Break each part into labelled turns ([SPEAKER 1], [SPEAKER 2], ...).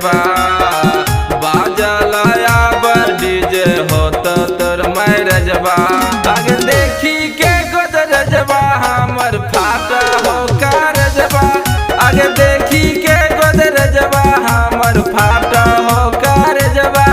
[SPEAKER 1] भेजबा बाजलाया डीजे होत तोर मैरजबा आगे देखी के गोदरजबा हमर फाटा हो कारजबा आगे देखी के गोदरजबा हमर फाटा हो कारजबा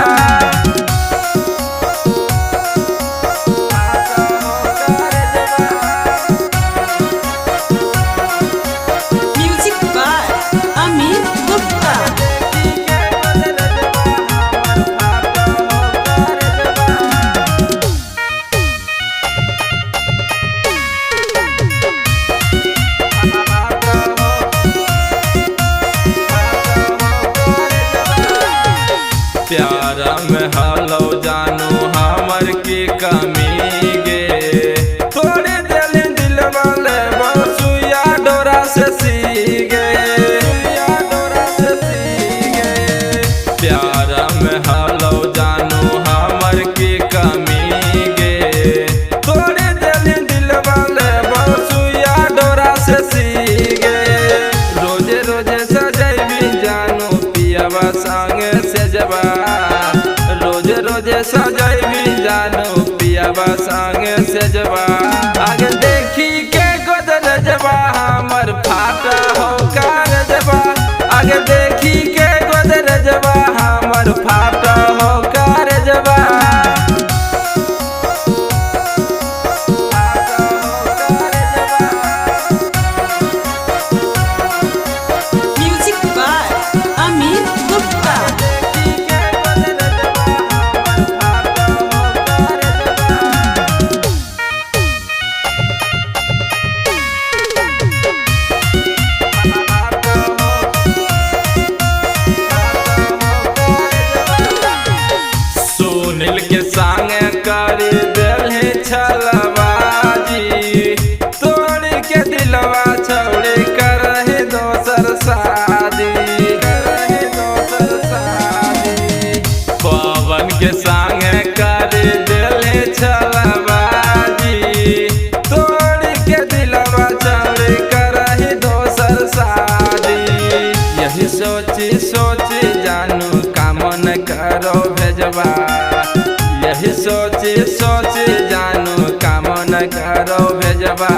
[SPEAKER 1] प्यारा में हलो जानू हमर की कमी गे तोड़े दिल दिल वाले बसुया डोरा से सीगे प्यारा में हलो जानू हमर की कमी गे तोड़े दिल दिल वाले बसुया डोरा से सीगे रोजे रोजे सजैबी जानू पियावा संगे से जबा रोजे रोजे सजैबी जानू पियावा संगे से जबा आगे देखी के गोदरजबा हमर फाटा हो कारजबा आगे देखी के गोदरजबा हमर फाटा हो कारजबा सुनील के संगे कर दिल छलबाजी तोड़ के दिलवा छौड़ी कर दोसर शादी पवन के संगे कर दिल छलबाजी तोड़ के दिलवा छौड़ी कर दोसर शादी यही सोची सोची जानू कामन करो भेजबा यही सोची सोची जानू कामन करो भेजबा।